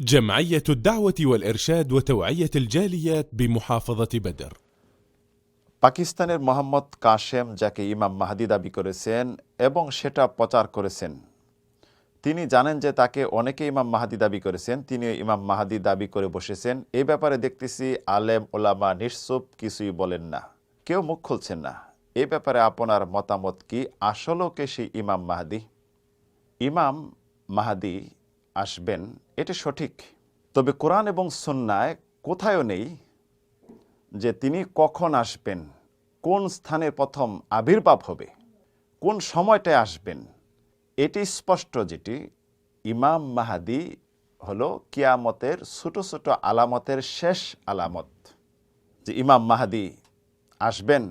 جمعية الدعوة والإرشاد وتوعية الجاليات بمحافظة بدر। পাকিস্তানের মোহাম্মদ কাশেম যাকে ইমাম মাহদি দাবি করেছেন এবং সেটা প্রচার করেছেন, তিনি জানেন যে তাকে অনেকে ইমাম মাহদি দাবি করেছেন, তিনি ইমাম মাহদি দাবি করে বসেছেন। এই ব্যাপারে দেখতেছি আলেম ওলামা নিশ্চুপ, কিছুই বলেন না, কেউ মুখ খুলছেন না। এই ব্যাপারে আপনার মতামত কি? আসলেও কে সেই ইমাম মাহদি? ইমাম মাহদি আসবেন, এটা সঠিক, তবে কোরআন এবং সুন্নায় কোথায়ও নেই যে তিনি কখন আসবেন, কোন স্থানে প্রথম আবির্ভাব হবে, কোন সময়টায় আসবেন। এটি স্পষ্ট যেটি ইমাম মাহদি হলো কিয়ামতের ছোট ছোট আলামতের শেষ আলামত। যে ইমাম মাহদি আসবেন,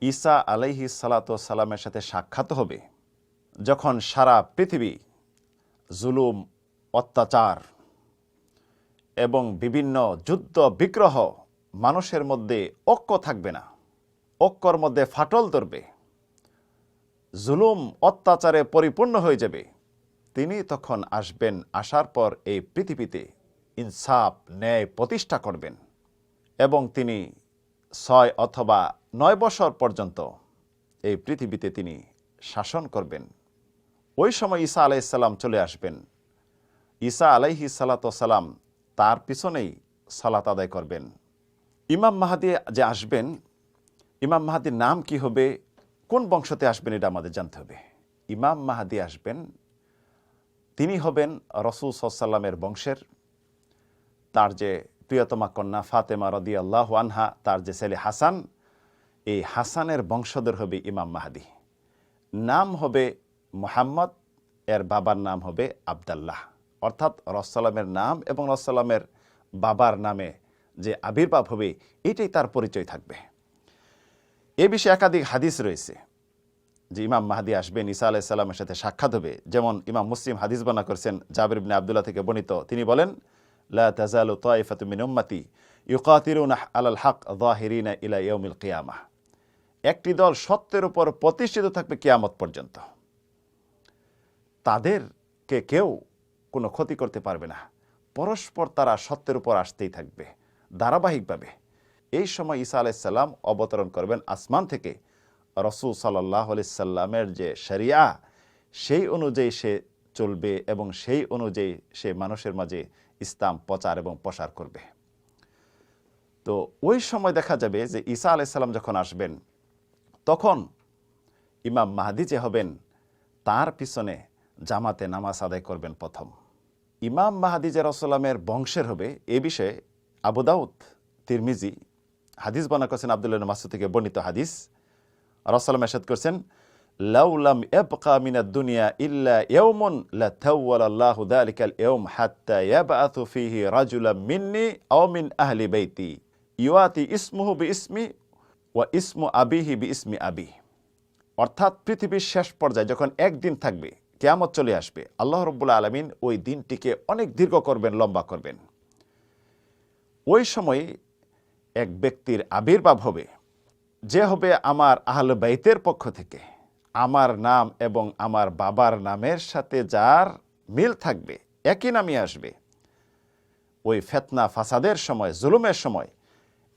ঈসা আলাইহিস সালাতু ওয়াস সালামের সাথে সাক্ষাৎ হবে, যখন সারা পৃথিবী জুলুম, অত্যাচার এবং বিভিন্ন যুদ্ধ বিগ্রহ, মানুষের মধ্যে ঐক্য থাকবে না, ঐক্যর মধ্যে ফাটল ধরবে, জুলুম অত্যাচারে পরিপূর্ণ হয়ে যাবে, তিনি তখন আসবেন। আসার পর এই পৃথিবীতে ইনসাফ, ন্যায় প্রতিষ্ঠা করবেন এবং তিনি 6 অথবা 9 বছর পর্যন্ত এই পৃথিবীতে তিনি শাসন করবেন। ওই সময় ঈসা আলাইহিস সালাম চলে আসবেন। ঈসা আলাইহিস সালাতু ওয়াস সালাম তার পিছনেই সালাত আদায় করবেন। ইমাম মাহদি যে আসবেন, ইমাম মাহদির নাম কি হবে, কোন বংশতে আসবেন, এটা আমাদের জানতে হবে। ইমাম মাহদি আসবেন, তিনি হবেন রাসূল সাল্লাল্লাহু আলাইহি ওয়াসাল্লামের বংশের। তার যে প্রিয়তমা কন্যা ফাতেমা রাদিয়াল্লাহু আনহা, তার যে ছেলে হাসান, এই হাসানের বংশধর হবে ইমাম মাহদি। নাম হবে মুহাম্মদ, এর বাবার নাম হবে আবদুল্লাহ। অর্থাৎ রাসূলের নাম এবং রাসূলের বাবার নামে যে আবির্ভাব হবে, এটাই তার পরিচয় থাকবে। এ বিষয়ে একাধিক হাদিস রয়েছে যে ইমাম মাহদি আসবেন, ঈসা আলাইহিস সালামের সাথে সাক্ষাৎ হবে। যেমন ইমাম মুসলিম হাদিস বর্ণনা করেছেন, জাবির ইবনে আব্দুল্লাহ থেকে বর্ণিত, তিনি বলেন, লা তাজালু তাইফাতু মিন উম্মতি ইউকাতিলুনা আলাল হক যাহিরিনা ইলা ইয়াউমিল কিয়ামাহ। একটি দল সত্যের উপর প্রতিষ্ঠিত থাকবে কিয়ামত পর্যন্ত, তাদেরকে কেউ কোনো ক্ষতি করতে পারবে না, পরস্পর তারা সত্যের উপর আসতেই থাকবে ধারাবাহিকভাবে। এই সময় ঈসা আলাইহিস সালাম অবতরণ করবেন আসমান থেকে। রাসূল সাল্লাল্লাহু আলাইহি সাল্লামের যে শরিয়া, সেই অনুযায়ী সে চলবে এবং সেই অনুযায়ী সে মানুষের মাঝে ইসলাম প্রচার এবং প্রসার করবে। তো ওই সময় দেখা যাবে যে ঈসা আলাইহিস সালাম যখন আসবেন, তখন ইমাম মাহদি যে হবেন, তার পিছনে জামাতে নামাজ আদায় করবেন প্রথম। ইমাম মাহদি যে রাসূলের বংশের হবে, এ বিষয়ে আবু দাউদ, তিরমিজি হাদিস বর্ণনা করেছেন, আব্দুল্লাহ ইবনে মাসউদ থেকে বর্ণিত হাদিস। রাসূল ইরশাদ করেছেন, লাউ লাম ইয়াবকা মিনাদ দুনিয়া ইল্লা ইয়াওমুন লাতাওয়ালা আল্লাহু যালিকাল ইয়াওম হাত্তা ইয়াবআথু ফীহি রাজুলাম মিন্নি আও মিন আহলি বাইতি ইউআতি ইসমুহু বিইসমি ওয়া ইসমু আবিহি বিইসমি আবি। অর্থাৎ পৃথিবীর শেষ পর্যায়ে যখন একদিন থাকবে, কিয়ামত চলে আসবে, আল্লাহ রাব্বুল আলামিন ওই দিনটিকে অনেক দীর্ঘ করবেন, লম্বা করবেন। ওই সময় এক ব্যক্তির আবির্ভাব হবে, যে হবে আমার আহলে বাইতের পক্ষ থেকে, আমার নাম এবং আমার বাবার নামের সাথে যার মিল থাকবে, একই নামে আসবে। ওই ফিতনা ফাসাদের সময়, জুলুমের সময়,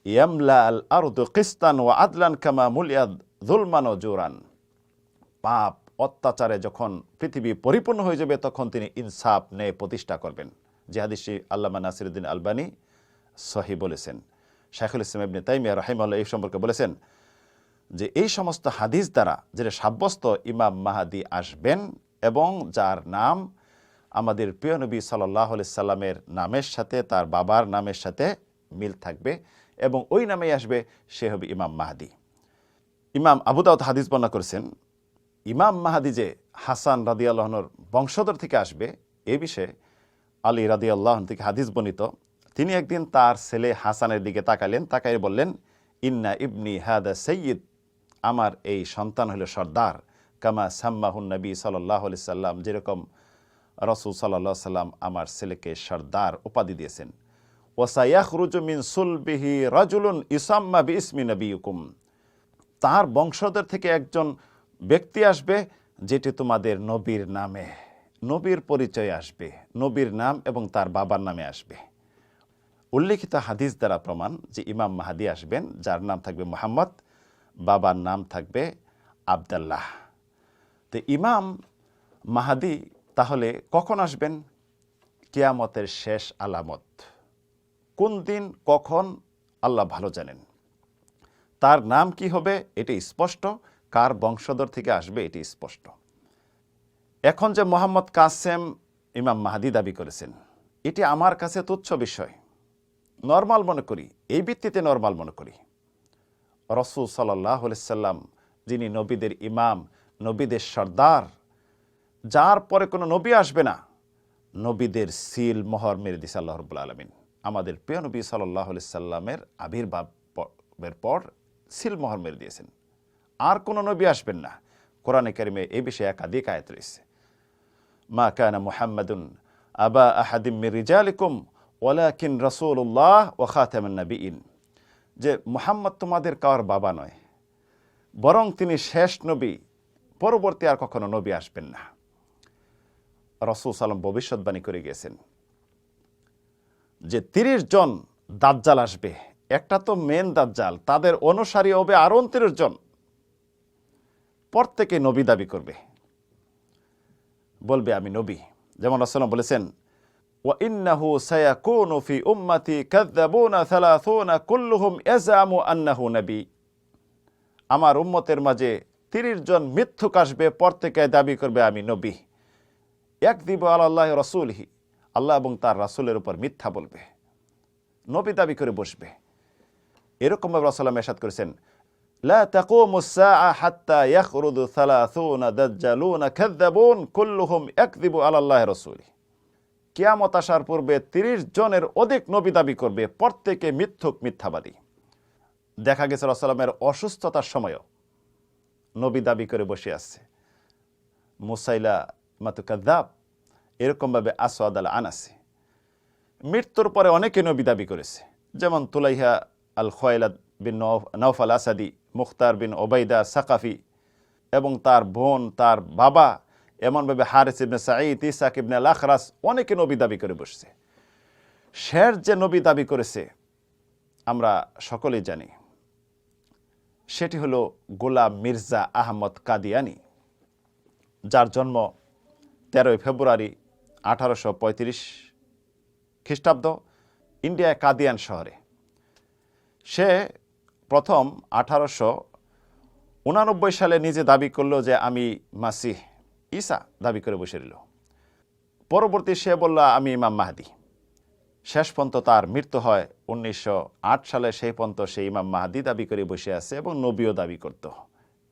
ইয়ামলা আল আরদু কিসতান ওয়া আদলান কামা মুলিয়াদ যুলমান ওয়া জুরান। পাপ অত্যাচারে যখন পৃথিবী পরিপূর্ণ হয়ে যাবে, তখন তিনি ইনসাফ, ন্যায় প্রতিষ্ঠা করবেন। যে হাদিসটি আল্লামা নাসিরউদ্দিন আলবানী সহিহ বলেছেন। শাইখুল ইসলাম ইবনে তাইমিয়া রাহিমাহুল্লাহ এই সম্পর্কে বলেছেন যে এই সমস্ত হাদিস দ্বারা যেটা সাব্যস্ত ইমাম মাহদি আসবেন এবং যার নাম আমাদের প্রিয় নবী সাল্লাল্লাহু আলাইহি সাল্লামের নামের সাথে, তার বাবার নামের সাথে মিল থাকবে এবং ওই নামেই আসবে, সে হবে ইমাম মাহদি। ইমাম আবু দাউদ হাদিস বর্ণনা করেছেন, ইমাম মাহদি যে হাসান রাদিয়াল্লাহু আনহুর বংশধর থেকে আসবে, এ বিষয়ে আলী রাদিয়াল্লাহু আনহু থেকে হাদিস বর্ণিত। তিনি একদিন তার ছেলে হাসানের দিকে তাকালেন, তাকাই বললেন, ইন্না ইবনি হাদা সাইয়্যিদ, আমার এই সন্তান হলো সর্দার, কামা সাম্মাহুন নবী সাল্লাল্লাহু আলাইহি সাল্লাম, যেরকম রাসূল সাল্লাল্লাহু আলাইহি সাল্লাম আমার ছেলেকে সর্দার উপাধি দিয়েছেন। ওয়া সায়াখরুজু মিন সুলবিহি রাজুলুন ইসাম্মা বিইসমি নবিয়িকুম, তার বংশধর থেকে একজন ব্যক্তি আসবে যেটি তোমাদের নবীর নামে নবীর পরিচয় আসবে, নবীর নাম এবং তার বাবার নামে আসবে। উল্লেখিত হাদিস দ্বারা প্রমাণ যে ইমাম মাহাদি আসবেন, যার নাম থাকবে মুহাম্মদ, বাবার নাম থাকবে আবদুল্লাহ। তো ইমাম মাহাদি তাহলে কখন আসবেন? কিয়ামতের শেষ আলামত। কোন দিন কখন আল্লাহ ভালো জানেন। তার নাম কি হবে এটি স্পষ্ট, কার বংশধর থেকে আসবে এটি স্পষ্ট। এখন যে মোহাম্মদ কাসেম ইমাম মাহাদি দাবি করেছেন, এটি আমার কাছে তুচ্ছ বিষয়, নরমাল মনে করি, এই ভিত্তিতে নরমাল মনে করি। রাসূল সাল্লাল্লাহু আলাইহি সাল্লাম যিনি নবীদের ইমাম, নবীদের সর্দার, যার পরে কোনো নবী আসবে না, নবীদের সিল মোহর মেরে দিয়েছে আল্লাহ রাব্বুল আলামিন। আমাদের প্রিয় নবী সাল্লাল্লাহু আলাইহি সাল্লামের আবির্ভাবের পর সিল মোহর মেরে দিয়েছেন। আর কোনো নবী আসবেন না। কোরআনে কারিমে এই বিষয়ে একাধিক আয়াত রয়েছে। মা কানা মুহাম্মাদুন আবা আহাদিম মির রিজালিকুম ওয়ালাকিন রাসূলুল্লাহ ওয়া খাতামান নাবিয়িন, যে মুহাম্মদ তোমাদের কার বাবা নয়, বরং তিনি শেষ নবী, পরবর্তী আর কখনো নবী আসবেন না। রাসূল সাল্লাম ভবিষ্যৎবাণী করে গিয়েছেন যে ৩০ জন দাজ্জাল আসবে। একটা তো মেন দাজ্জাল, তাদের অনুসারী হবে আরো ২৯ জন, প্রত্যেকে নবী দাবি করবে, বলবে আমি নবী। যেমন রাসূল বলেছেন, ওয়া ইন্নাহু সায়াকুনু ফি উম্মতি কাযাবুনা ৩০ কুল্লুহুম ইয়াজামু আন্নাহু নবী। আমার উম্মতের মাঝে ৩০ জন মিথ্যুক আসবে, প্রত্যেকে দাবি করবে আমি নবী। ইয়াকযিবু আলাল্লাহি রাসূলিহি, আল্লাহ এবং তার রাসূলের উপর মিথ্যা বলবে, নবী দাবি করে বসবে। এরকম ভাবে রাসূল ইরশাদ করেছেন, লা তাকুমুস সাআ হাত্তা ইয়াখরুজু ৩০ দাজ্জালুনা কাযাবুন কুল্লুহুম ইয়াকযিবু আলাল্লাহি রাসূলিহি। কিয়ামত আসার পূর্বে ৩০ জনের অধিক নবী দাবি করবে, প্রত্যেকে মিথ্যুক, মিথ্যাবাদী। দেখা গেছে রাসূলের অসুস্থতার সময়ও নবী দাবি করে বসে আছে। মুসাইলামাতু কাযযাব, এরকমভাবে আসওয়াদ আল আনাসি। মৃত্যুর পরে অনেকে নবী দাবি করেছে, যেমন তুলাইহা আল খুয়াইলাদ বিন নওফাল আসাদি, মুখতার বিন ওবাইদা সাকাফি এবং তার বোন, তার বাবা, এমনভাবে হারিস ইবনে সাঈদ, ইসাক ইবনে আল আখরাস, অনেকে নবী দাবি করে বসছে। শের যে নবী দাবি করেছে আমরা সকলেই জানি, সেটি হলো গোলাম মির্জা আহমদ কাদিয়ানি, যার জন্ম 13 ফেব্রুয়ারি 1835 খ্রিস্টাব্দ ইন্ডিয়ায় কাদিয়ান শহরে। সে প্রথম 1889 সালে নিজে দাবি করলো যে আমি মাসিহ ঈসা দাবি করে বসে রইল। পরবর্তী সে বলল আমি ইমাম মাহাদি। শেষ পর্যন্ত তার মৃত্যু হয় 1908 সালে। সেই পর্যন্ত সে ইমাম মাহাদি দাবি করে বসে আছে এবং নবীও দাবি করত।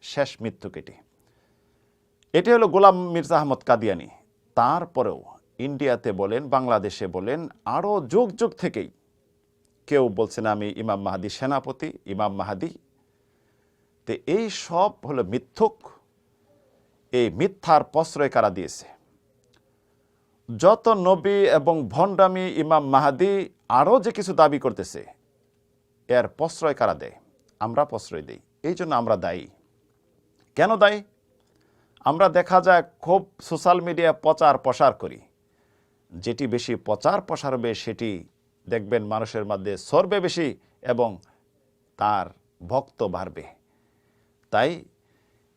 শেষ মৃত্যু কেটে এটি হলো গোলাম মির্জা আহমদ কাদিয়ানি। তারপরেও ইন্ডিয়াতে বলেন, বাংলাদেশে বলেন, আরও যুগ যুগ থেকেই কেউ বলছেন আমি ইমাম মাহাদি সেনাপতি, ইমাম মাহাদি। তো এই সব হলো মিথ্যুক। এই মিথ্যার প্রশ্রয় কারা দিয়েছে? যত নবী এবং ভণ্ডামি, ইমাম মাহাদি আরও যে কিছু দাবি করতেছে, এর প্রশ্রয় কারা দেয়? আমরা প্রশ্রয় দেই। এই জন্য আমরা দায়ী। কেন দায়ী? আমরা দেখা যায় খুব সোশ্যাল মিডিয়া প্রচার প্রসার করি। যেটি বেশি প্রচার প্রসার হবে সেটি দেখবেন মানুষের মধ্যে ছড়বে বেশি এবং তার ভক্ত বাড়বে। তাই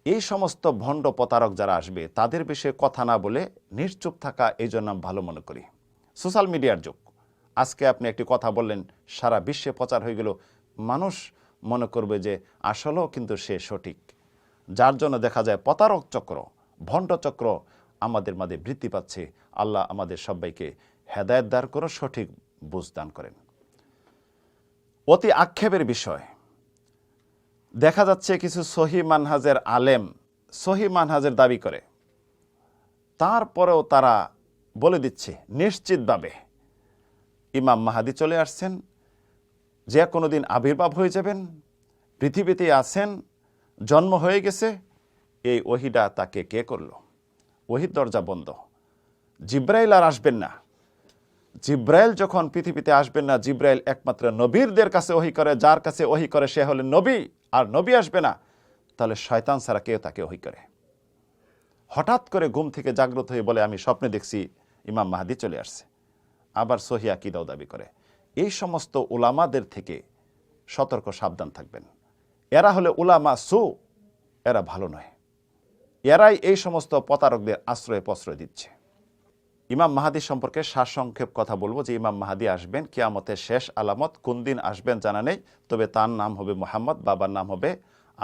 এই সমস্ত ভণ্ড প্রতারক যারা আসবে তাদের বিষয়ে কথা না বলে নিশ্চুপ থাকা, এই জন্য আমি ভালো মনে করি। সোশ্যাল মিডিয়ার যুগ। আজকে আপনি একটি কথা বললেন, সারা বিশ্বে প্রচার হয়ে গেল, মানুষ মনে করবে যে আসলেও কিন্তু সে সঠিক। যার জন্য দেখা যায় প্রতারক চক্র, ভণ্ড চক্র আমাদের মাঝে বৃদ্ধি পাচ্ছে। আল্লাহ আমাদের সবাইকে হেদায়েত দান করে, সঠিক বুঝ দান করেন। অতি আক্ষেপের বিষয়, দেখা যাচ্ছে কিছু সহি মানহাজের আলেম সহি মানহাজের দাবি করে, তারপরেও তারা বলে দিচ্ছে নিশ্চিতভাবে ইমাম মাহাদি চলে আসছেন, যে কোনো দিন আবির্ভাব হয়ে যাবেন, পৃথিবীতে আছেন, জন্ম হয়ে গেছে। এই ওহিটা তাকে কে করলো? ওহির দরজা বন্ধ। জিব্রাইল আর আসবেন না। জিব্রাইল যখন পৃথিবীতে আসবেন না, জিব্রাইল একমাত্র নবীরদের কাছে ওহি করে, যার কাছে ওহি করে সে হলেন নবী। আর নবী আসবে না, তাহলে শয়তান ছাড়া কেউ তাকে ওহি করে? হঠাৎ করে ঘুম থেকে জাগ্রত হয়ে বলে আমি স্বপ্নে দেখছি ইমাম মাহাদি চলে আসছে, আবার সহিহ আকীদাও দাবি করে। এই সমস্ত উলামাদের থেকে সতর্ক সাবধান থাকবেন। এরা হলে উলামা সু, এরা ভালো নয়। এরাই এই সমস্ত প্রতারকদের আশ্রয় প্রশ্রয় দিচ্ছে। ইমাম মাহাদি সম্পর্কে সারসংক্ষেপ কথা বলবো যে ইমাম মাহাদি আসবেন, কিয়ামতের শেষ আলামত। কোন দিন আসবেন জানা নেই, তবে তার নাম হবে মুহাম্মদ, বাবার নাম হবে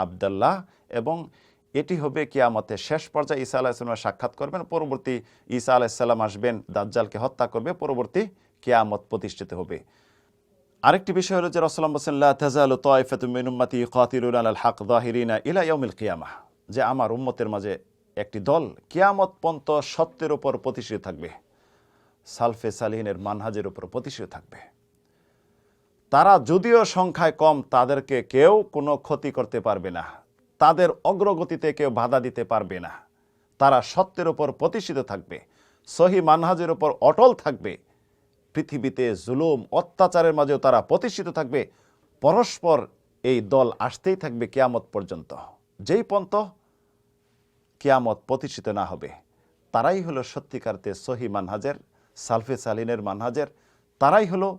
আবদুল্লাহ, এবং এটি হবে কিয়ামতের শেষ পর্যায়ে। ঈসা আলাইহিস সালাম সাক্ষাৎ করবেন, পরবর্তী ঈসা আলাইহিস সালাম আসবেন, দাজ্জালকে হত্যা করবে, পরবর্তী কিয়ামত প্রতিষ্ঠিত হবে। আরেকটি বিষয় হলো যে রাসূলুল্লাহ বলেছেন লা তাযালু তায়ফাতুম মিন উম্মতি ইয়াকাতিলুনা আলাল হক যাহিরিনা ইলা ইয়াউমিল কিয়ামাহ, যে আমার উম্মতের মাঝে একটি দল কিয়ামত পর্যন্ত সত্যের উপর প্রতিষ্ঠিত থাকবে, সালফে সালিহিনের মানহাজের উপর প্রতিষ্ঠিত থাকবে। তারা যদিও সংখ্যায় কম, তাদেরকে কেউ কোনো ক্ষতি করতে পারবে না, তাদের অগ্রগতিতে কেউ বাধা দিতে পারবে না। তারা সত্যের উপর প্রতিষ্ঠিত থাকবে, সহি মানহাজের উপর অটল থাকবে। পৃথিবীতে জুলুম অত্যাচারের মাঝেও তারা প্রতিষ্ঠিত থাকবে। পরস্পর এই দল আসতেই থাকবে কিয়ামত পর্যন্ত। যেই পর্যন্ত কিয়ামত প্রতিষ্ঠিত না হবে, তারাই হলো সত্যিকারতে সহি মানহাজের, সালফে সালিনের মানহাজের, তারাই হলো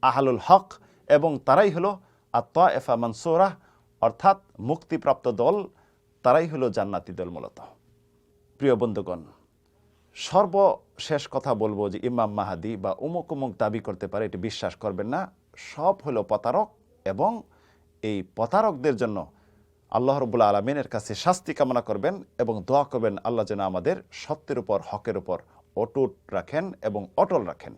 আহলুল হক, এবং তারাই হলো আত-তায়েফা মানসুরা, অর্থাৎ মুক্তিপ্রাপ্ত দল, তারাই হলো জান্নাতি দল মূলত। প্রিয় বন্ধুগণ, সর্বশেষ কথা বলবো যে ইমাম মাহাদি বা উমুক উমুক দাবি করতে পারে, এটি বিশ্বাস করবেন না। সব হলো প্রতারক, এবং এই প্রতারকদের জন্য আল্লাহ রাব্বুল আলামিনের কাছে শাস্তি কামনা করবেন এবং দোয়া করবেন আল্লাহ যেন আমাদের সত্যের উপর, হকের উপর অটুট রাখেন এবং অটল রাখেন।